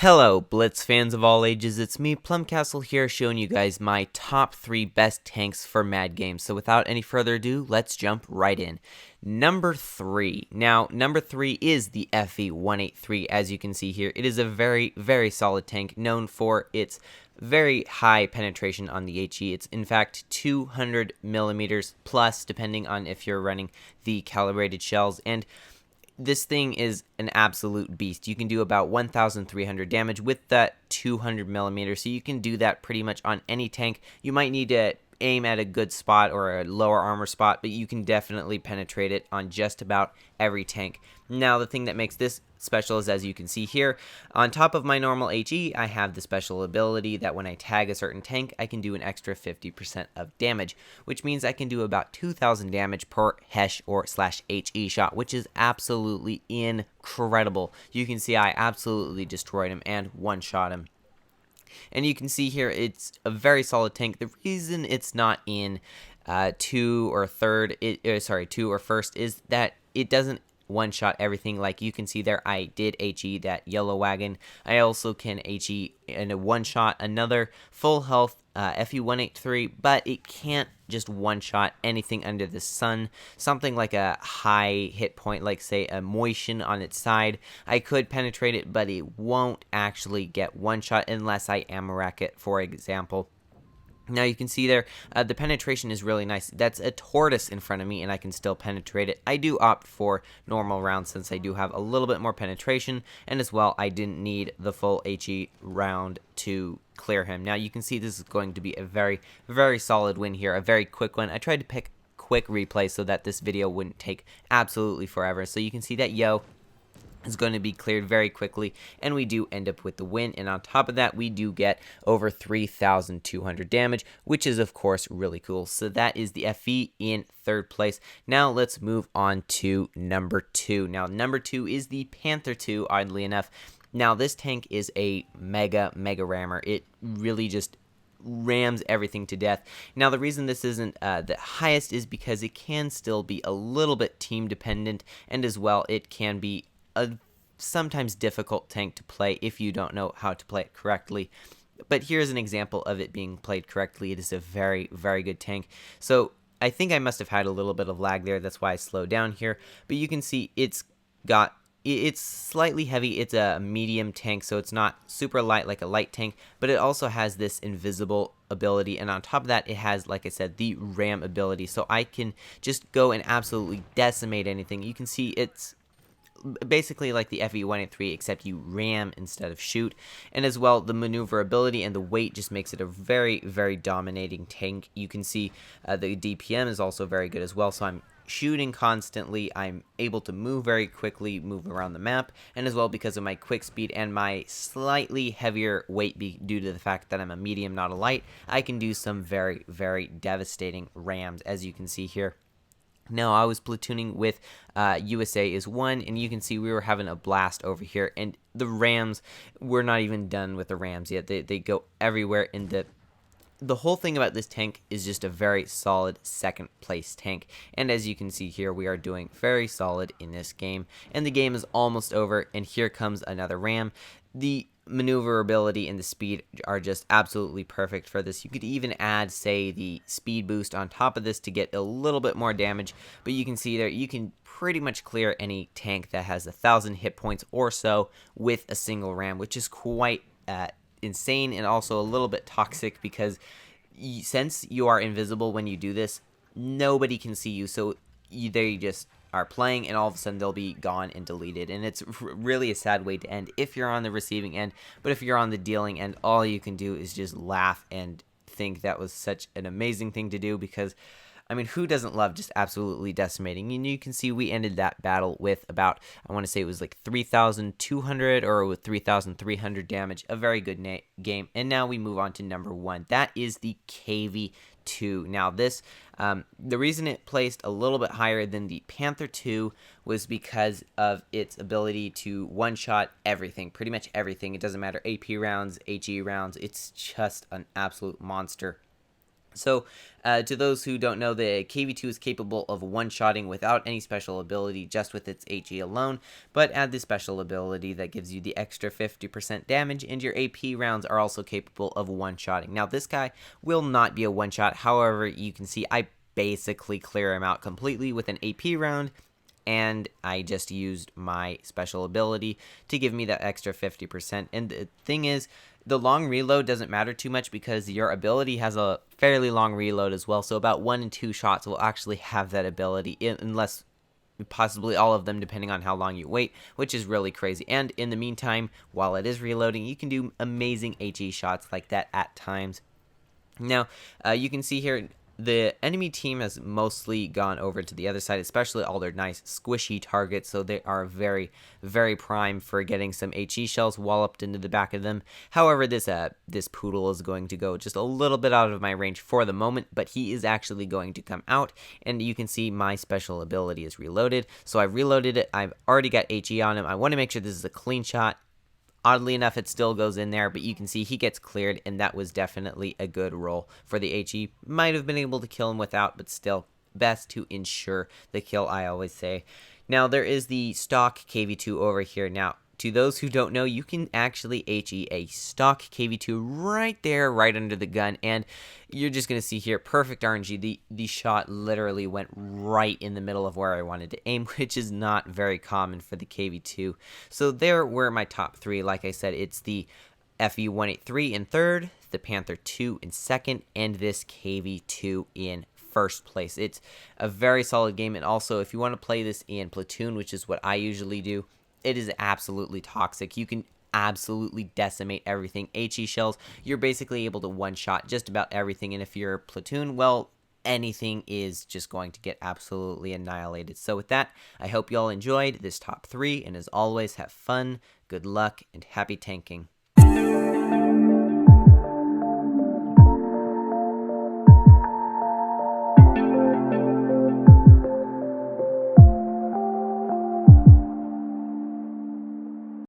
Hello, Blitz fans of all ages, it's me, Plumcastle here, showing you guys my top 3 best tanks for Mad Games. So without any further ado, let's jump right in. Number 3. Now, number 3 is the FE-183, as you can see here. It is a very, very solid tank, known for its very high penetration on the HE. It's in fact 200 millimeters plus, depending on if you're running the calibrated shells, and this thing is an absolute beast. You can do about 1,300 damage with that 200 millimeters, so you can do that pretty much on any tank. You might need to aim at a good spot or a lower armor spot, but you can definitely penetrate it on just about every tank. Now, the thing that makes this special is, as you can see here, on top of my normal HE, I have the special ability that when I tag a certain tank, I can do an extra 50% of damage, which means I can do about 2,000 damage per HESH or /HE shot, which is absolutely incredible. You can see I absolutely destroyed him and one-shot him. And you can see here, it's a very solid tank. The reason it's not in 2 or first is that it doesn't one-shot everything. Like you can see there, I did HE that yellow wagon. I also can HE in a one-shot another full health FE-183, but it can't just one-shot anything under the sun. Something like a high hit point, like say a motion on its side, I could penetrate it, but it won't actually get one-shot unless I Amarak it, for example. Now you can see there, the penetration is really nice. That's a tortoise in front of me, and I can still penetrate it. I do opt for normal rounds since I do have a little bit more penetration, and as well, I didn't need the full HE round to clear him. Now you can see this is going to be a very, very solid win here, a very quick one. I tried to pick quick replay so that this video wouldn't take absolutely forever. So you can see that is going to be cleared very quickly, and we do end up with the win. And on top of that, we do get over 3,200 damage, which is of course really cool. So that is the FE in third place. Now let's move on to number 2. Now number 2 is the Panther II, oddly enough. Now this tank is a mega rammer. It really just rams everything to death. Now the reason this isn't the highest is because it can still be a little bit team dependent, and as well it can be a sometimes difficult tank to play if you don't know how to play it correctly. But here's an example of it being played correctly. It is a very, very good tank. So I think I must have had a little bit of lag there. That's why I slowed down here. But you can see it's slightly heavy. It's a medium tank, so it's not super light like a light tank, but it also has this invisible ability, and on top of that, it has, like I said, the ram ability. So I can just go and absolutely decimate anything. You can see it's basically like the FE-183, except you ram instead of shoot. And as well, the maneuverability and the weight just makes it a very, very dominating tank. You can see the DPM is also very good as well, so I'm shooting constantly. I'm able to move very quickly, move around the map, and as well, because of my quick speed and my slightly heavier weight due to the fact that I'm a medium, not a light, I can do some very, very devastating rams, as you can see here. Now, I was platooning with USA is 1, and you can see we were having a blast over here, and the Rams, we're not even done with the Rams yet. They go everywhere, and the whole thing about this tank is just a very solid second place tank. And as you can see here, we are doing very solid in this game, and the game is almost over, and here comes another Ram. The maneuverability and the speed are just absolutely perfect for this. You could even add, say, the speed boost on top of this to get a little bit more damage, but you can see there you can pretty much clear any tank that has 1,000 hit points or so with a single ram, which is quite insane and also a little bit toxic, because since you are invisible when you do this, nobody can see you, so they just are playing, and all of a sudden they'll be gone and deleted, and it's really a sad way to end if you're on the receiving end. But if you're on the dealing end, all you can do is just laugh and think that was such an amazing thing to do, because I mean, who doesn't love just absolutely decimating? And you can see we ended that battle with about, I want to say it was like 3,200 or with 3,300 damage. A very good game. And now we move on to number 1. That is the KV-2. Now this, the reason it placed a little bit higher than the Panther II was because of its ability to one-shot everything, pretty much everything. It doesn't matter AP rounds, HE rounds. It's just an absolute monster. So, to those who don't know, the KV2 is capable of one-shotting without any special ability, just with its HE alone, but add the special ability that gives you the extra 50% damage, and your AP rounds are also capable of one-shotting. Now, this guy will not be a one-shot, however, you can see I basically clear him out completely with an AP round, and I just used my special ability to give me that extra 50%. And the thing is, the long reload doesn't matter too much because your ability has a fairly long reload as well. So about 1 and 2 shots will actually have that ability, unless possibly all of them, depending on how long you wait, which is really crazy. And in the meantime, while it is reloading, you can do amazing HE shots like that at times. Now, you can see here the enemy team has mostly gone over to the other side, especially all their nice squishy targets, so they are very, very prime for getting some HE shells walloped into the back of them. However, this poodle is going to go just a little bit out of my range for the moment, but he is actually going to come out, and you can see my special ability is reloaded. So I've reloaded it. I've already got HE on him. I want to make sure this is a clean shot. Oddly enough, it still goes in there, but you can see he gets cleared, and that was definitely a good roll for the HE. Might have been able to kill him without, but still, best to ensure the kill, I always say. Now, there is the stock KV2 over here. Now, to those who don't know, you can actually HE a stock KV2 right there, right under the gun, and you're just going to see here, perfect RNG. The shot literally went right in the middle of where I wanted to aim, which is not very common for the KV2. So there were my top 3. Like I said, it's the FE-183 in third, the Panther II in second, and this KV2 in first place. It's a very solid game, and also if you want to play this in Platoon, which is what I usually do, it is absolutely toxic. You can absolutely decimate everything. HE shells, you're basically able to one-shot just about everything, and if you're Platoon, well, anything is just going to get absolutely annihilated. So with that, I hope you all enjoyed this top 3, and as always, have fun, good luck, and happy tanking.